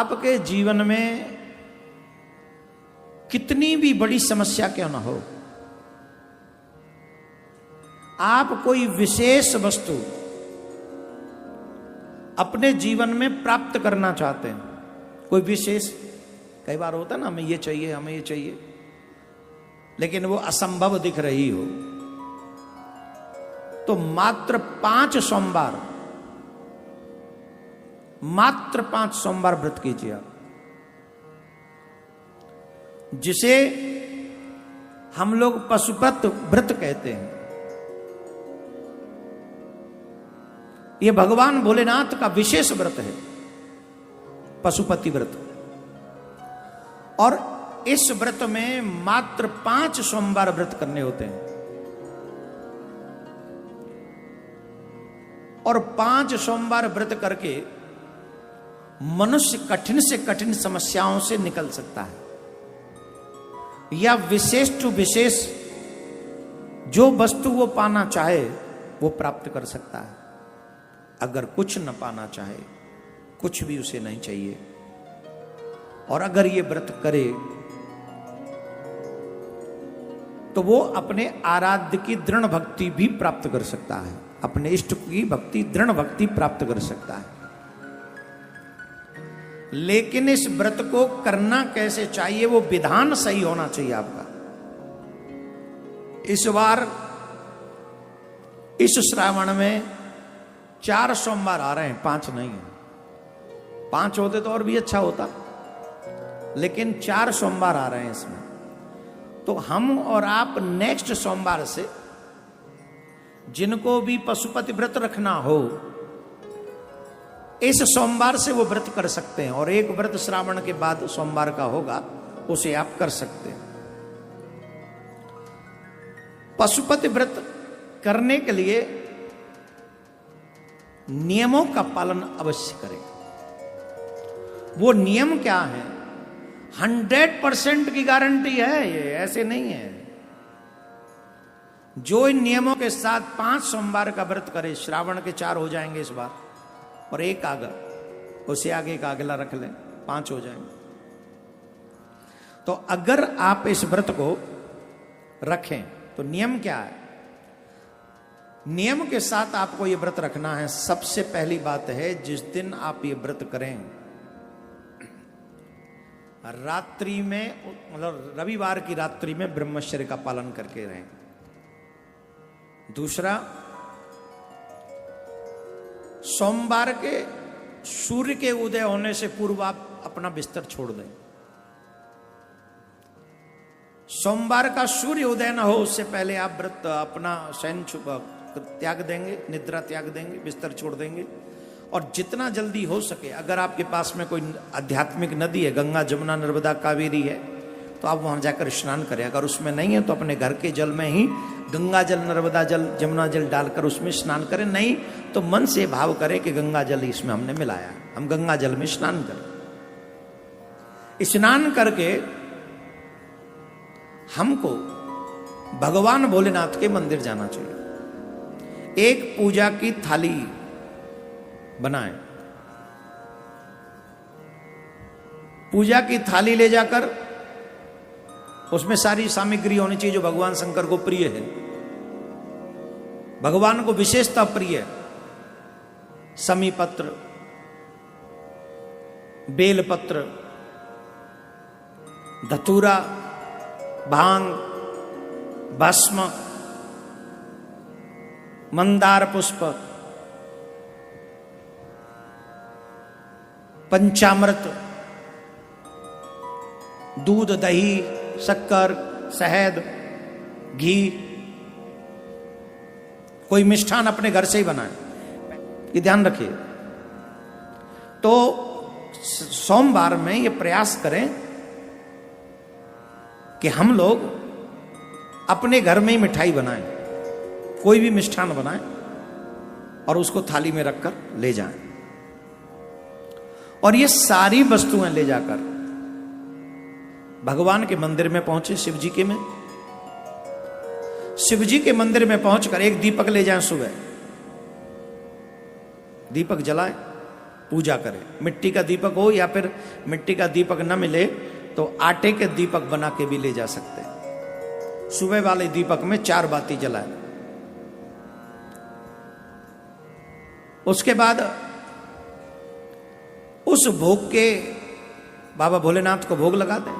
आपके जीवन में कितनी भी बड़ी समस्या क्यों ना हो, आप कोई विशेष वस्तु अपने जीवन में प्राप्त करना चाहते हैं, कोई विशेष, कई बार होता है ना, हमें ये चाहिए, हमें ये चाहिए, लेकिन वो असंभव दिख रही हो, तो मात्र 5 सोमवार व्रत कीजिए आप, जिसे हम लोग पशुपत व्रत कहते हैं। यह भगवान भोलेनाथ का विशेष व्रत है, पशुपति व्रत। और इस व्रत में मात्र 5 सोमवार व्रत करने होते हैं, और 5 सोमवार व्रत करके मनुष्य कठिन से कठिन समस्याओं से निकल सकता है, या विशेष टू विशेष जो वस्तु वो पाना चाहे वो प्राप्त कर सकता है। अगर कुछ न पाना चाहे, कुछ भी उसे नहीं चाहिए, और अगर ये व्रत करे तो वो अपने आराध्य की दृढ़ भक्ति भी प्राप्त कर सकता है, अपने इष्ट की भक्ति, दृढ़ भक्ति प्राप्त कर सकता है। लेकिन इस व्रत को करना कैसे चाहिए, वो विधान सही होना चाहिए आपका। इस बार इस श्रावण में 4 सोमवार आ रहे हैं, 5 नहीं है। 5 होते तो और भी अच्छा होता, लेकिन 4 सोमवार आ रहे हैं इसमें। तो हम और आप नेक्स्ट सोमवार से जिनको भी पशुपति व्रत रखना हो, इस सोमवार से वो व्रत कर सकते हैं, और एक व्रत श्रावण के बाद सोमवार का होगा, उसे आप कर सकते हैं। पशुपति व्रत करने के लिए नियमों का पालन अवश्य करें। वो नियम क्या है? 100% की गारंटी है, ये ऐसे नहीं है। जो इन नियमों के साथ 5 सोमवार का व्रत करे, श्रावण के 4 हो जाएंगे इस बार, और एक आगे, उसे आगे एक अगला रख लें, 5 हो जाएंगे। तो अगर आप इस व्रत को रखें तो नियम क्या है? नियम के साथ आपको ये व्रत रखना है। सबसे पहली बात है, जिस दिन आप ये व्रत करें, रात्रि में, मतलब रविवार की रात्रि में ब्रह्मचर्य का पालन करके रहें। दूसरा, सोमवार के सूर्य के उदय होने से पूर्व आप अपना बिस्तर छोड़ दें। सोमवार का सूर्य उदय न हो उससे पहले आप व्रत अपना शयन त्याग देंगे, निद्रा त्याग देंगे, बिस्तर छोड़ देंगे। और जितना जल्दी हो सके, अगर आपके पास में कोई आध्यात्मिक नदी है, गंगा, जमुना, नर्मदा, कावेरी है, तो आप वहां जाकर स्नान करें। अगर उसमें नहीं है तो अपने घर के जल में ही गंगा जल, नर्मदा जल, जमुना जल डालकर उसमें स्नान करें। नहीं तो मन से भाव करें कि गंगा जल इसमें हमने मिलाया, हम गंगा जल में स्नान करें। स्नान करके हमको भगवान भोलेनाथ के मंदिर जाना चाहिए। एक पूजा की थाली बनाएं, पूजा की थाली ले जाकर उसमें सारी सामग्री होनी चाहिए जो भगवान शंकर को प्रिय है, भगवान को विशेषता प्रिय है। समी पत्र, बेलपत्र, धतूरा, भांग, भस्म, मंदार पुष्प, पंचामृत, दूध, दही, शक्कर, शहद, घी, कोई मिष्ठान अपने घर से ही बनाए, ये ध्यान रखिए। तो सोमवार में ये प्रयास करें कि हम लोग अपने घर में ही मिठाई बनाएं, कोई भी मिष्ठान बनाएं और उसको थाली में रखकर ले जाएं। और ये सारी वस्तुएं ले जाकर भगवान के मंदिर में पहुंचे, शिव जी के में, शिव जी के मंदिर में पहुंचकर एक दीपक ले जाएं, सुबह दीपक जलाएं, पूजा करें। मिट्टी का दीपक हो या फिर मिट्टी का दीपक न मिले तो आटे के दीपक बना के भी ले जा सकते हैं। सुबह वाले दीपक में 4 बाती जलाएं। उसके बाद उस भोग के बाबा भोलेनाथ को भोग लगा दें,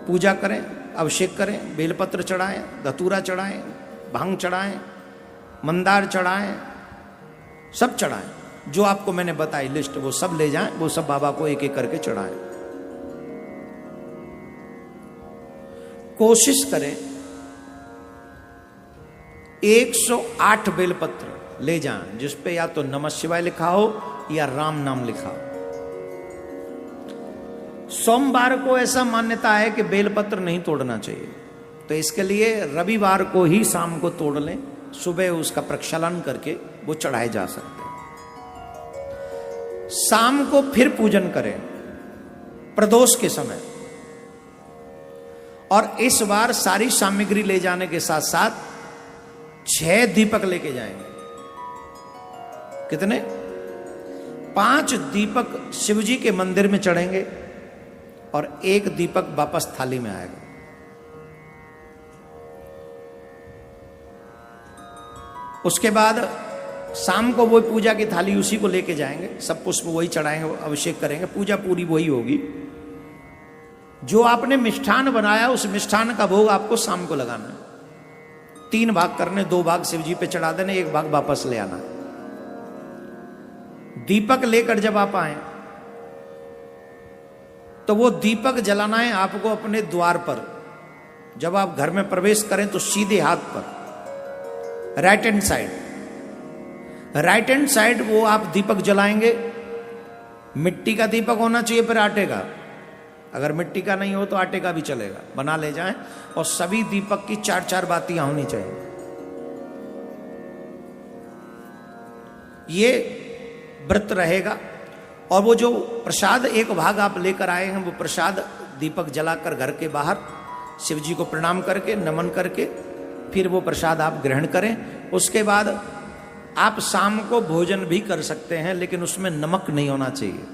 पूजा करें, अभिषेक करें, बेलपत्र चढ़ाएं, धतूरा चढ़ाएं, भांग चढ़ाएं, मंदार चढ़ाएं, सब चढ़ाएं। जो आपको मैंने बताई लिस्ट वो सब ले जाएं, वो सब बाबा को एक एक करके चढ़ाएं। कोशिश करें 108 बेलपत्र ले जाएं, जिस पे या तो नमः शिवाय लिखा हो या राम नाम लिखा हो। सोमवार को ऐसा मान्यता है कि बेलपत्र नहीं तोड़ना चाहिए, तो इसके लिए रविवार को ही शाम को तोड़ लें, सुबह उसका प्रक्षालन करके वो चढ़ाए जा सकते हैं। शाम को फिर पूजन करें प्रदोष के समय, और इस बार सारी सामग्री ले जाने के साथ साथ 6 दीपक लेके जाएंगे। कितने? 5 दीपक शिवजी के मंदिर में चढ़ेंगे और 1 दीपक वापस थाली में आएगा। उसके बाद शाम को वो पूजा की थाली उसी को लेके जाएंगे, सब पुष्प वही चढ़ाएंगे, अभिषेक करेंगे, पूजा पूरी वही होगी। जो आपने मिष्ठान बनाया उस मिष्ठान का भोग आपको शाम को लगाना है। 3 भाग करने, 2 भाग शिवजी पे चढ़ा देने, 1 भाग वापस ले आना। दीपक लेकर जब आप आए तो वो दीपक जलाना है आपको अपने द्वार पर। जब आप घर में प्रवेश करें तो सीधे हाथ पर, right hand side, right hand side वो आप दीपक जलाएंगे। मिट्टी का दीपक होना चाहिए, फिर आटे का। अगर मिट्टी का नहीं हो तो आटे का भी चलेगा, बना ले जाएं। और सभी दीपक की 4-4 बातियां होनी चाहिए। ये व्रत रहेगा। और वो जो प्रसाद 1 भाग आप लेकर आए हैं, वो प्रसाद दीपक जलाकर घर के बाहर शिव जी को प्रणाम करके, नमन करके, फिर वो प्रसाद आप ग्रहण करें। उसके बाद आप शाम को भोजन भी कर सकते हैं, लेकिन उसमें नमक नहीं होना चाहिए।